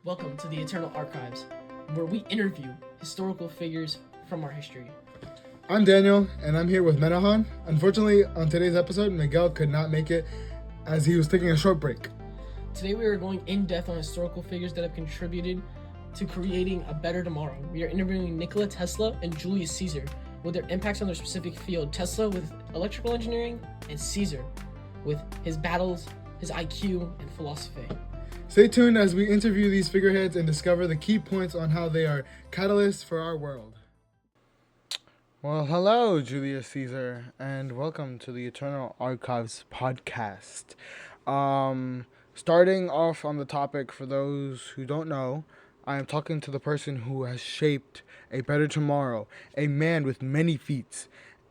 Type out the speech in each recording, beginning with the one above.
Welcome to the Eternal Archives, where we interview historical figures from our history. I'm Daniel, and I'm here with Menahan. Unfortunately, on today's episode, Miguel could not make it as he was taking a short break. Today we are going in depth on historical figures that have contributed to creating a better tomorrow. We are interviewing Nikola Tesla and Julius Caesar with their impacts on their specific field. Tesla with electrical engineering, and Caesar with his battles, his IQ, and philosophy. Stay tuned as we interview these figureheads and discover the key points on how they are catalysts for our world. Well, hello, Julius Caesar, and welcome to the Eternal Archives podcast. Starting off on the topic, for those who don't know, I am talking to the person who has shaped a better tomorrow, a man with many feats,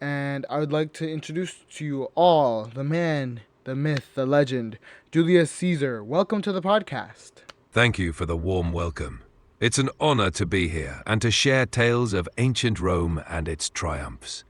and I would like to introduce to you all the man, the myth, the legend, Julius Caesar. Welcome to the podcast. Thank you for the warm welcome. It's an honor to be here and to share tales of ancient Rome and its triumphs.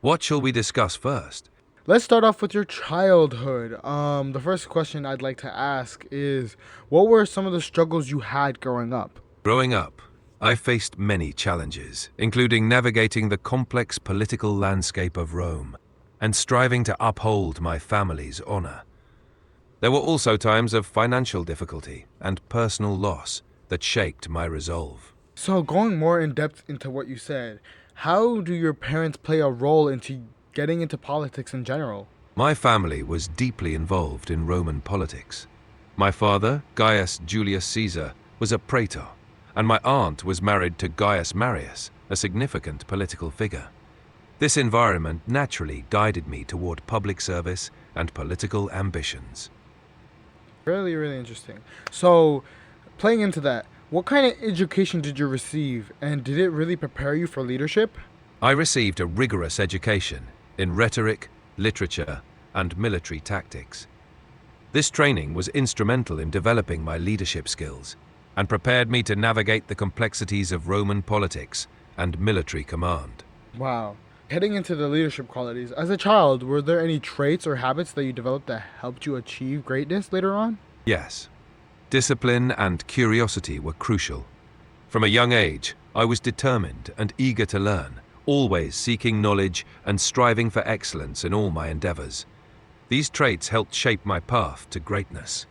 What shall we discuss first? Let's start off with your childhood. The first question I'd like to ask is, what were some of the struggles you had growing up? Growing up, I faced many challenges, including navigating the complex political landscape of Rome and striving to uphold my family's honor. There were also times of financial difficulty and personal loss that shaped my resolve. So, going more in depth into what you said, how do your parents play a role into getting into politics in general? My family was deeply involved in Roman politics. My father, Gaius Julius Caesar, was a praetor, and my aunt was married to Gaius Marius, a significant political figure. This environment naturally guided me toward public service and political ambitions. Really, really interesting. So, playing into that, what kind of education did you receive, and did it really prepare you for leadership? I received a rigorous education in rhetoric, literature, and military tactics. This training was instrumental in developing my leadership skills and prepared me to navigate the complexities of Roman politics and military command. Wow. Heading into the leadership qualities, as a child, were there any traits or habits that you developed that helped you achieve greatness later on? Yes, discipline and curiosity were crucial. From a young age, I was determined and eager to learn, always seeking knowledge and striving for excellence in all my endeavors. These traits helped shape my path to greatness.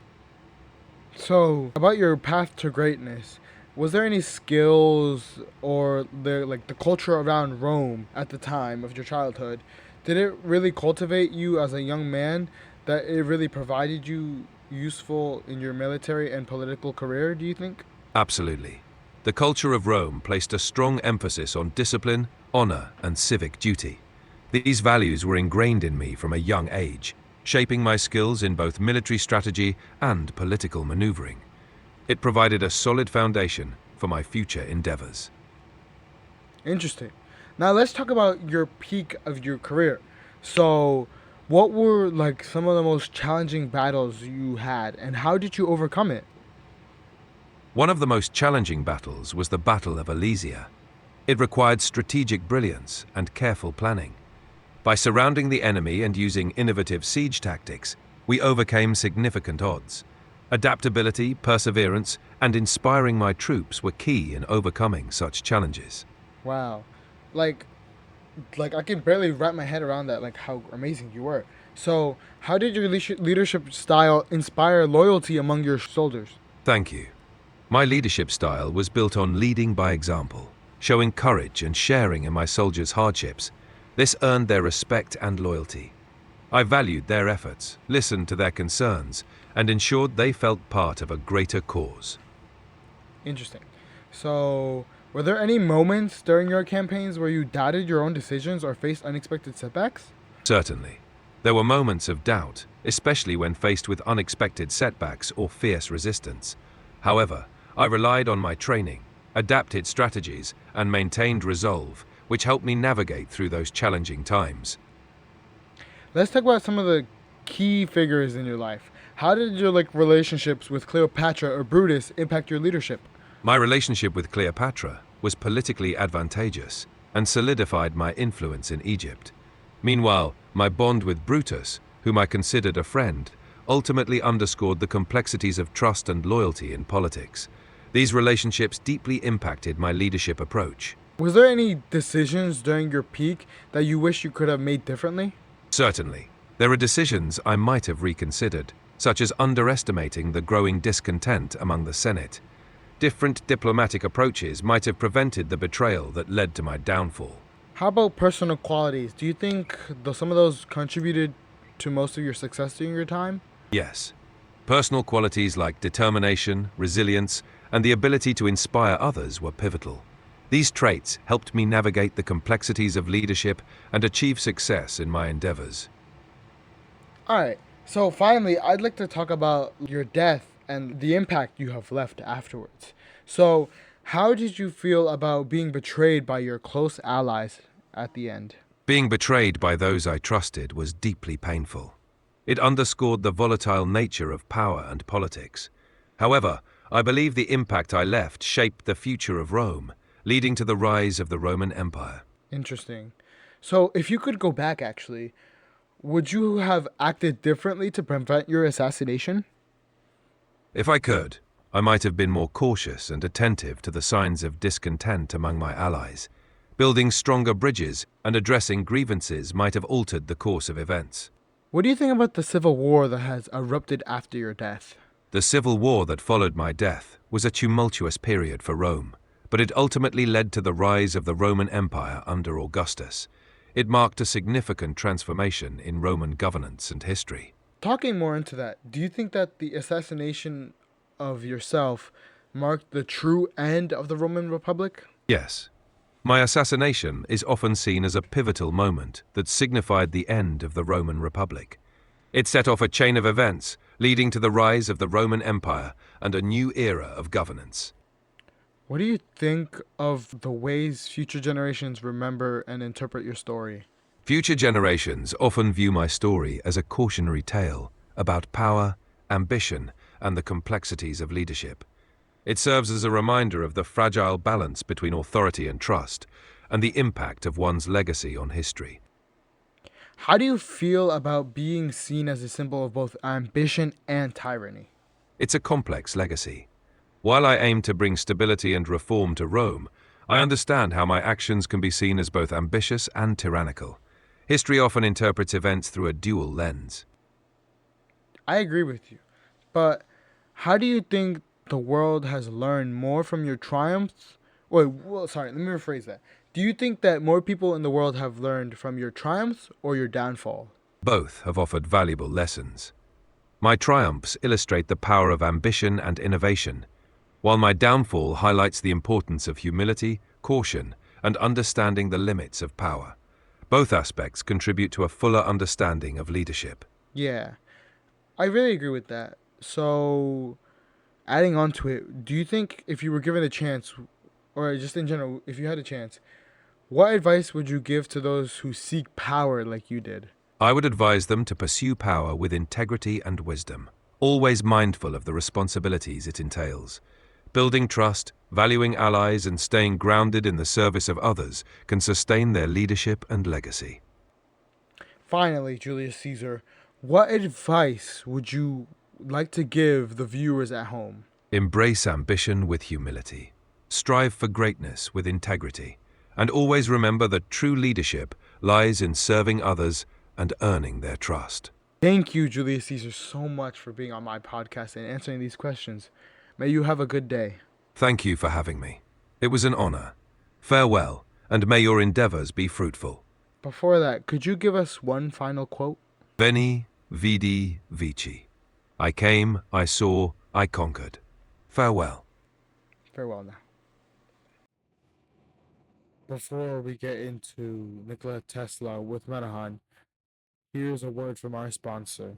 So, about your path to greatness, was there any skills or the culture around Rome at the time of your childhood? Did it really cultivate you as a young man, that it really provided you useful in your military and political career, do you think? Absolutely. The culture of Rome placed a strong emphasis on discipline, honor, and civic duty. These values were ingrained in me from a young age, shaping my skills in both military strategy and political maneuvering. It provided a solid foundation for my future endeavors. Interesting. Now let's talk about your peak of your career. So, what were some of the most challenging battles you had, and how did you overcome it? One of the most challenging battles was the Battle of Alesia. It required strategic brilliance and careful planning. By surrounding the enemy and using innovative siege tactics, we overcame significant odds. Adaptability, perseverance, and inspiring my troops were key in overcoming such challenges. Wow. Like I can barely wrap my head around that, how amazing you were. So, how did your leadership style inspire loyalty among your soldiers? Thank you. My leadership style was built on leading by example, showing courage and sharing in my soldiers' hardships. This earned their respect and loyalty. I valued their efforts, listened to their concerns, and ensured they felt part of a greater cause. Interesting. So, were there any moments during your campaigns where you doubted your own decisions or faced unexpected setbacks? Certainly. There were moments of doubt, especially when faced with unexpected setbacks or fierce resistance. However, I relied on my training, adapted strategies, and maintained resolve, which helped me navigate through those challenging times. Let's talk about some of the key figures in your life. How did your relationships with Cleopatra or Brutus impact your leadership? My relationship with Cleopatra was politically advantageous and solidified my influence in Egypt. Meanwhile, my bond with Brutus, whom I considered a friend, ultimately underscored the complexities of trust and loyalty in politics. These relationships deeply impacted my leadership approach. Was there any decisions during your peak that you wish you could have made differently? Certainly, there are decisions I might have reconsidered, such as underestimating the growing discontent among the Senate. Different diplomatic approaches might have prevented the betrayal that led to my downfall. How about personal qualities? Do you think some of those contributed to most of your success during your time? Yes, personal qualities like determination, resilience, and the ability to inspire others were pivotal. These traits helped me navigate the complexities of leadership and achieve success in my endeavors. All right. So finally, I'd like to talk about your death and the impact you have left afterwards. So, how did you feel about being betrayed by your close allies at the end? Being betrayed by those I trusted was deeply painful. It underscored the volatile nature of power and politics. However, I believe the impact I left shaped the future of Rome, leading to the rise of the Roman Empire. Interesting. So, if you could go back, actually, would you have acted differently to prevent your assassination? If I could, I might have been more cautious and attentive to the signs of discontent among my allies. Building stronger bridges and addressing grievances might have altered the course of events. What do you think about the civil war that has erupted after your death? The civil war that followed my death was a tumultuous period for Rome, but it ultimately led to the rise of the Roman Empire under Augustus. It marked a significant transformation in Roman governance and history. Talking more into that, do you think that the assassination of yourself marked the true end of the Roman Republic? Yes. My assassination is often seen as a pivotal moment that signified the end of the Roman Republic. It set off a chain of events leading to the rise of the Roman Empire and a new era of governance. What do you think of the ways future generations remember and interpret your story? Future generations often view my story as a cautionary tale about power, ambition, and the complexities of leadership. It serves as a reminder of the fragile balance between authority and trust, and the impact of one's legacy on history. How do you feel about being seen as a symbol of both ambition and tyranny? It's a complex legacy. While I aim to bring stability and reform to Rome, I understand how my actions can be seen as both ambitious and tyrannical. History often interprets events through a dual lens. I agree with you, but how do you think the world has learned more from your triumphs? Let me rephrase that. Do you think that more people in the world have learned from your triumphs or your downfall? Both have offered valuable lessons. My triumphs illustrate the power of ambition and innovation, while my downfall highlights the importance of humility, caution, and understanding the limits of power. Both aspects contribute to a fuller understanding of leadership. Yeah, I really agree with that. So, adding on to it, do you think if you were given a chance, or just in general, if you had a chance, what advice would you give to those who seek power like you did? I would advise them to pursue power with integrity and wisdom, always mindful of the responsibilities it entails. Building trust, valuing allies, and staying grounded in the service of others can sustain their leadership and legacy. Finally, Julius Caesar, what advice would you like to give the viewers at home? Embrace ambition with humility. Strive for greatness with integrity. And always remember that true leadership lies in serving others and earning their trust. Thank you, Julius Caesar, so much for being on my podcast and answering these questions. May you have a good day. Thank you for having me. It was an honor. Farewell, and may your endeavors be fruitful. Before that, could you give us one final quote? Veni, vidi, vici. I came, I saw, I conquered. Farewell. Farewell now. Before we get into Nikola Tesla with Menahan, here's a word from our sponsor.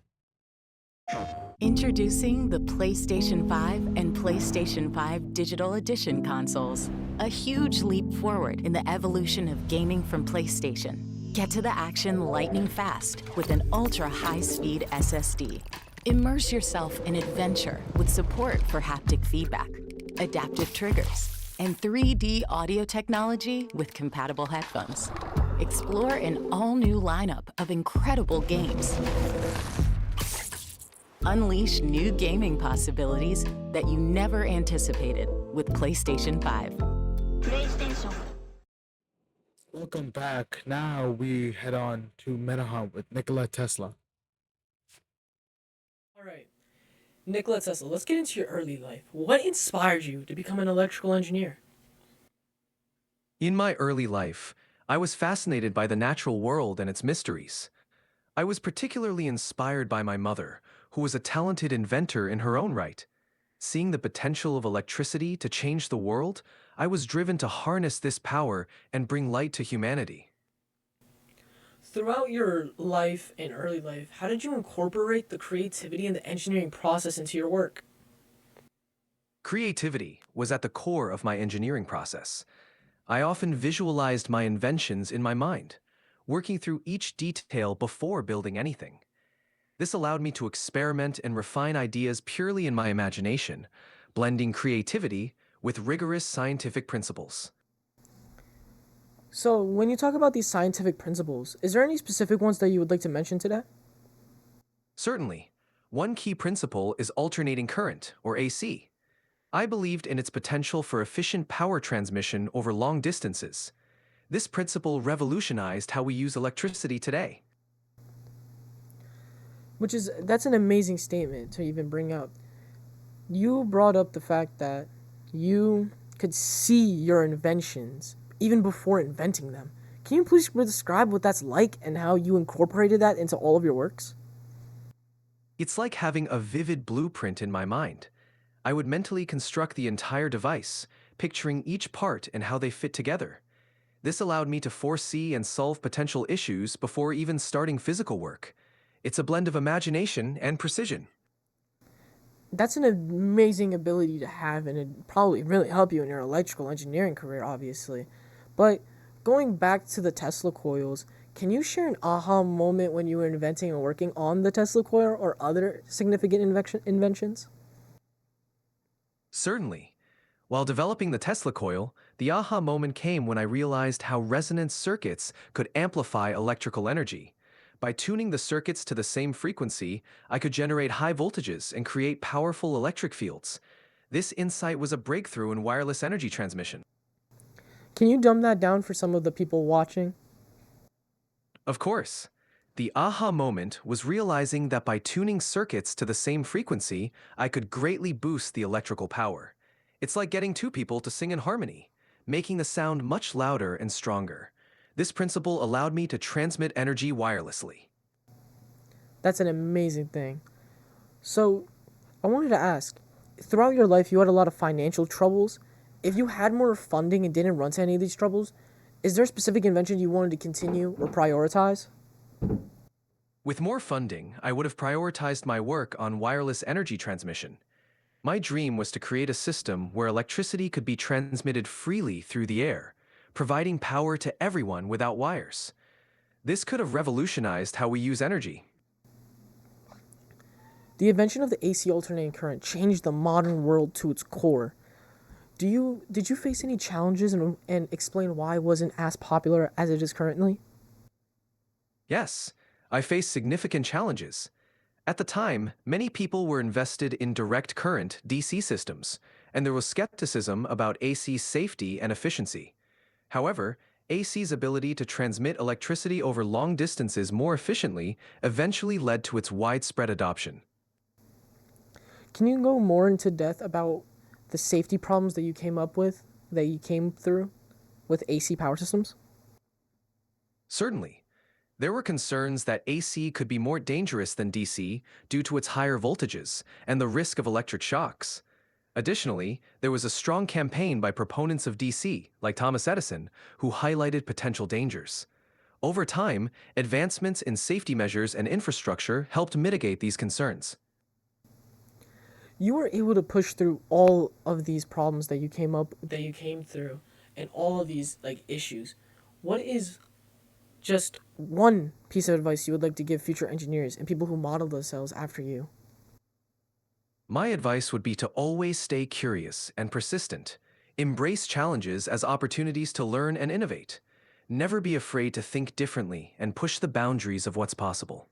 Introducing the PlayStation 5 and PlayStation 5 Digital Edition consoles. A huge leap forward in the evolution of gaming from PlayStation. Get to the action lightning fast with an ultra-high-speed SSD. Immerse yourself in adventure with support for haptic feedback, adaptive triggers, and 3D audio technology with compatible headphones. Explore an all-new lineup of incredible games. Unleash new gaming possibilities that you never anticipated. with PlayStation 5. PlayStation. Welcome back. Now we head on to Menahunt with Nikola Tesla. All right, Nikola Tesla. Let's get into your early life. What inspired you to become an electrical engineer? In my early life, I was fascinated by the natural world and its mysteries. I was particularly inspired by my mother, who was a talented inventor in her own right. Seeing the potential of electricity to change the world, I was driven to harness this power and bring light to humanity. Throughout your life and early life, how did you incorporate the creativity and the engineering process into your work? Creativity was at the core of my engineering process. I often visualized my inventions in my mind, working through each detail before building anything. This allowed me to experiment and refine ideas purely in my imagination, blending creativity with rigorous scientific principles. So, when you talk about these scientific principles, is there any specific ones that you would like to mention today? Certainly, one key principle is alternating current, or AC. I believed in its potential for efficient power transmission over long distances. This principle revolutionized how we use electricity today. That's an amazing statement to even bring up. You brought up the fact that you could see your inventions even before inventing them. Can you please describe what that's like and how you incorporated that into all of your works? It's like having a vivid blueprint in my mind. I would mentally construct the entire device, picturing each part and how they fit together. This allowed me to foresee and solve potential issues before even starting physical work. It's a blend of imagination and precision. That's an amazing ability to have, and it probably really help you in your electrical engineering career, obviously. But going back to the Tesla coils, can you share an aha moment when you were inventing or working on the Tesla coil or other significant inventions? Certainly. While developing the Tesla coil, the aha moment came when I realized how resonance circuits could amplify electrical energy. By tuning the circuits to the same frequency, I could generate high voltages and create powerful electric fields. This insight was a breakthrough in wireless energy transmission. Can you dumb that down for some of the people watching? Of course. The aha moment was realizing that by tuning circuits to the same frequency, I could greatly boost the electrical power. It's like getting two people to sing in harmony, making the sound much louder and stronger. This principle allowed me to transmit energy wirelessly. That's an amazing thing. So, I wanted to ask, throughout your life you had a lot of financial troubles. If you had more funding and didn't run into any of these troubles, is there a specific invention you wanted to continue or prioritize? With more funding, I would have prioritized my work on wireless energy transmission. My dream was to create a system where electricity could be transmitted freely through the air, providing power to everyone without wires. This could have revolutionized how we use energy. The invention of the AC alternating current changed the modern world to its core. Did you face any challenges and explain why it wasn't as popular as it is currently? Yes, I faced significant challenges. At the time, many people were invested in direct current DC systems, and there was skepticism about AC's safety and efficiency. However, AC's ability to transmit electricity over long distances more efficiently eventually led to its widespread adoption. Can you go more into depth about the safety problems that you came through with AC power systems? Certainly. There were concerns that AC could be more dangerous than DC due to its higher voltages and the risk of electric shocks. Additionally, there was a strong campaign by proponents of DC, like Thomas Edison, who highlighted potential dangers. Over time, advancements in safety measures and infrastructure helped mitigate these concerns. You were able to push through all of these problems that you came through and all of these issues. What is just one piece of advice you would like to give future engineers and people who model themselves after you? My advice would be to always stay curious and persistent. Embrace challenges as opportunities to learn and innovate. Never be afraid to think differently and push the boundaries of what's possible.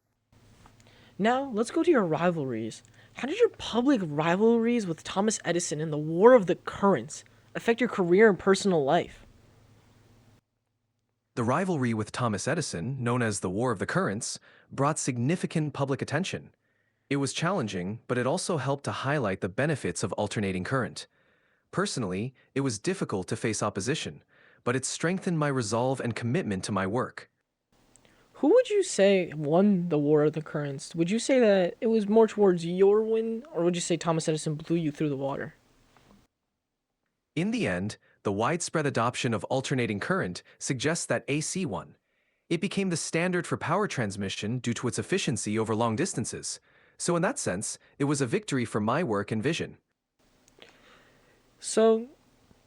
Now, let's go to your rivalries. How did your public rivalries with Thomas Edison and the War of the Currents affect your career and personal life? The rivalry with Thomas Edison, known as the War of the Currents, brought significant public attention. It was challenging, but it also helped to highlight the benefits of alternating current. Personally, it was difficult to face opposition, but it strengthened my resolve and commitment to my work. Who would you say won the War of the Currents? Would you say that it was more towards your win, or would you say Thomas Edison blew you through the water? In the end, the widespread adoption of alternating current suggests that AC won. It became the standard for power transmission due to its efficiency over long distances. So in that sense, it was a victory for my work and vision. So,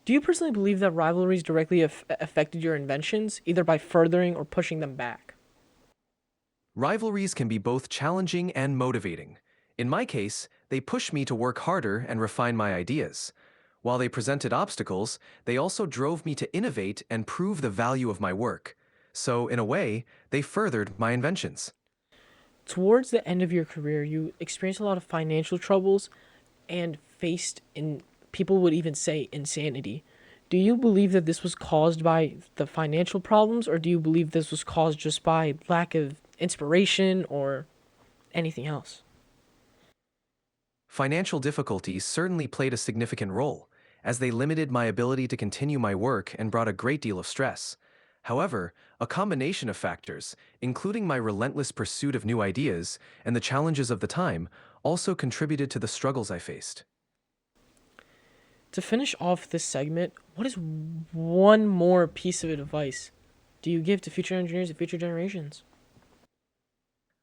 do you personally believe that rivalries directly affected your inventions, either by furthering or pushing them back? Rivalries can be both challenging and motivating. In my case, they pushed me to work harder and refine my ideas. While they presented obstacles, they also drove me to innovate and prove the value of my work. So, in a way, they furthered my inventions. Towards the end of your career, you experienced a lot of financial troubles and faced, people would even say, insanity. Do you believe that this was caused by the financial problems, or do you believe this was caused just by lack of inspiration or anything else? Financial difficulties certainly played a significant role, as they limited my ability to continue my work and brought a great deal of stress. However, a combination of factors, including my relentless pursuit of new ideas and the challenges of the time, also contributed to the struggles I faced. To finish off this segment, what is one more piece of advice do you give to future engineers and future generations?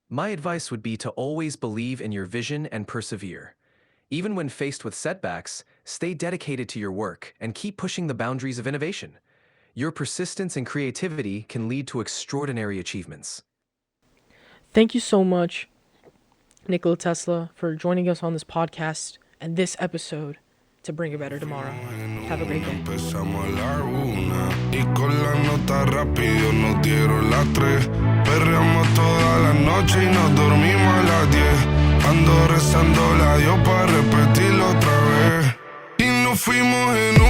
My advice would be to always believe in your vision and persevere. Even when faced with setbacks, stay dedicated to your work and keep pushing the boundaries of innovation. Your persistence and creativity can lead to extraordinary achievements. Thank you so much, Nikola Tesla, for joining us on this podcast and this episode to bring a better tomorrow. Have a great day. Empezamos a la 1 y con la nota rápido nos dieron las 3. Perreamos toda la noche y nos dormimos a las 10. Ando rezando la Dios para repetirlo otra vez. Y nos fuimos en